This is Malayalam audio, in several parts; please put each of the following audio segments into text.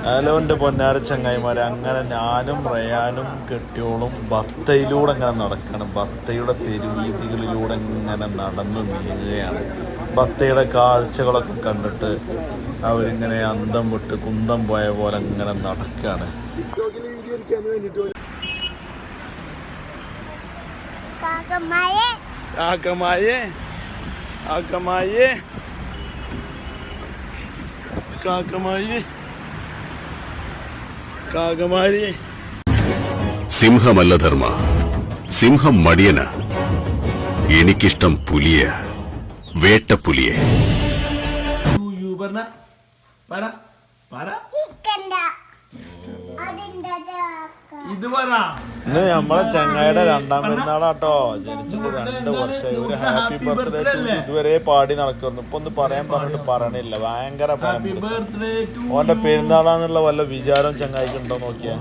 ഹലോ എൻ്റെ പൊന്നാര ചങ്ങായിമാരെ, അങ്ങനെ ഞാനും റയാനും കെട്ടിയോളും ബത്തയിലൂടെ അങ്ങനെ നടക്കണം. ബത്തയുടെ തെരുവീതികളിലൂടെ ഇങ്ങനെ നടന്ന് നീങ്ങുകയാണ്. ബത്തയുടെ കാഴ്ചകളൊക്കെ കണ്ടിട്ട് അവരിങ്ങനെ അന്തം വിട്ട് കുന്തം പോയ പോലെ ഇങ്ങനെ നടക്കുകയാണ്. കാക്കമാരി സിംഹമല്ല ധർമ്മ, സിംഹം മടിയന. എനിക്കിഷ്ടം പുലിയ, വേട്ടപ്പുലിയെ. ഇന്ന് നമ്മളെ ചങ്ങായിയുടെ രണ്ടാം പെരുന്നാളാട്ടോ. ജനിച്ചിട്ട് 2 വർഷമായി. ഒരു ഹാപ്പി ബർത്ത്ഡേ ഇതുവരെ പാടി നടക്കുന്നു. ഇപ്പൊ ഒന്ന് പറയാൻ പറഞ്ഞിട്ട് പറയണില്ല. ഭയങ്കര ഓന്റെ പെരുന്നാളാന്നുള്ള വല്ല വിചാരം ചങ്ങായിക്കുണ്ടോ നോക്കിയാ.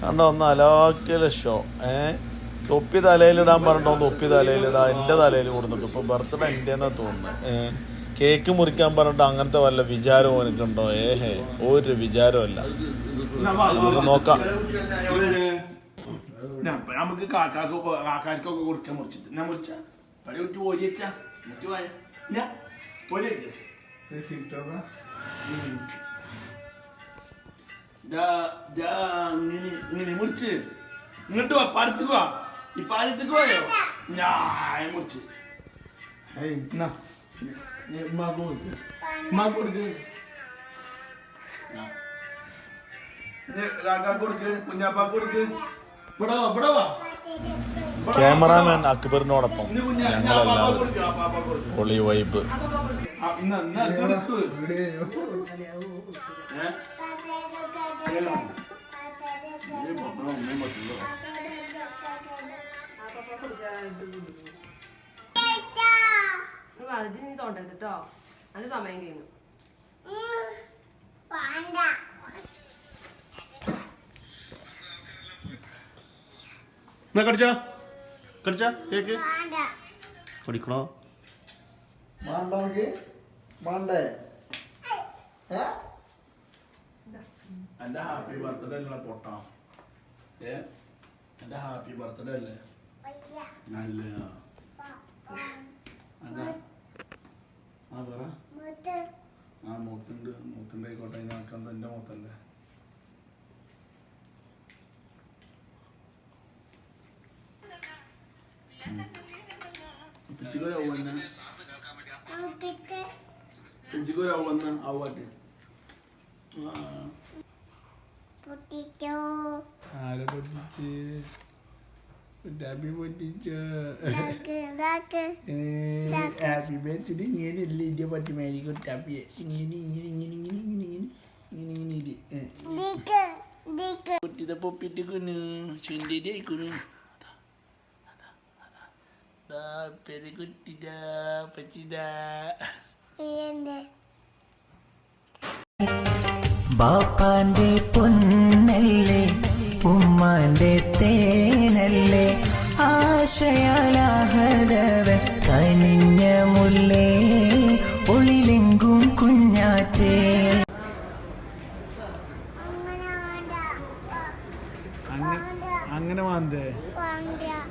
കണ്ടോ, ഒന്ന് അലാക്കല ഷോ. തൊപ്പി തലയിലിടാൻ പറഞ്ഞിട്ടോ, തൊപ്പി തലയിലിടാ. എൻ്റെ തലയിൽ കൊടുത്തിട്ട് ഇപ്പൊ ബർത്ത്ഡേ എൻ്റെന്നാ തോന്നുന്നു. കേക്ക് മുറിക്കാൻ പറഞ്ഞിട്ട് അങ്ങനത്തെ വല്ല വിചാരവും എനിക്കുണ്ടോ? ഒരു വിചാരമല്ല. നമുക്ക് നോക്കാം. നമുക്ക് കാക്കാർക്കൊക്കെ കൊടുക്കാൻ മുറിച്ചിട്ട് ഞാൻ മുറിച്ച പടി വിട്ട് പോയി വെച്ചാ ഞാൻ പോയി ഇങ്ങനെ മുറിച്ച് ഇങ്ങോട്ട് വാ, പാടത്തേക്ക് വാ. ഈ പാടത്തേക്ക് പോയോ? ഞാൻ മുറിച്ച് കൊടുക്ക്, കുഞ്ഞാപ്പാക്ക് കൊടുക്ക്. ക്യാമറാമാൻ അക്ബറിനോടൊപ്പം ഞങ്ങളെല്ലാവരും പൊളി വൈബ്. നീ തോണ്ടരുത് കേട്ടോ, അത് സമയം കഴിഞ്ഞു. കേക്ക് കുടിക്കണോ? എന്റെ ഹാപ്പി ബർത്ത്ഡേ അല്ല പൊട്ടാ. എന്റെ ഹാപ്പി ബർത്ത്ഡേ അല്ലേ? നല്ല മൂത്തുണ്ടായിക്കോട്ടെ. ഞാക്കാൻ എന്റെ മൂത്തല്ലേ. ആവാട്ടെ. ആരെ പൊട്ടിച്ച്? Happy birthday. ഇങ്ങനെയല്ലേ ഇന്റെ പട്ടി മേടിക്കും ടാപ്പിയെ. ഇങ്ങനെ കുട്ടിയുടെ പൊപ്പിട്ടിക്കുന്നു. ചുണ്ടിരി ആയിക്കുന്നു. പെരുകുട്ടിടാ പച്ചിടാ. ബാപ്പാന്റെ പൊന്നല്ലേ, ഉമ്മാന്റെ തേനല്ലേ, ആശയാലാഹതവൻ കനിഞ്ഞ മുല്ലേ, ഒളിലെങ്കും കുഞ്ഞാറ്റേ. അങ്ങനെ വാന്തേ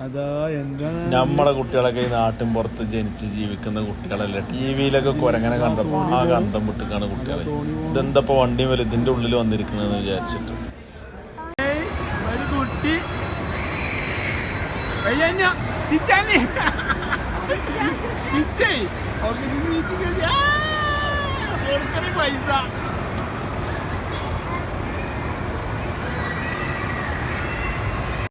അതാ എന്താ. നമ്മുടെ കുട്ടികളൊക്കെ ഈ നാട്ടിൻ പുറത്ത് ജനിച്ച് ജീവിക്കുന്ന കുട്ടികളല്ലേ. ടിവിയിലൊക്കെ കുരങ്ങനെ കണ്ടപ്പോ ആ ഗന്ധം വിട്ടിക്കാണ് കുട്ടികളെ. ഇതെന്തപ്പോ വണ്ടി വരെ ഇതിന്റെ ഉള്ളിൽ വന്നിരിക്കണെന്ന് വിചാരിച്ചിട്ട്. പൈസ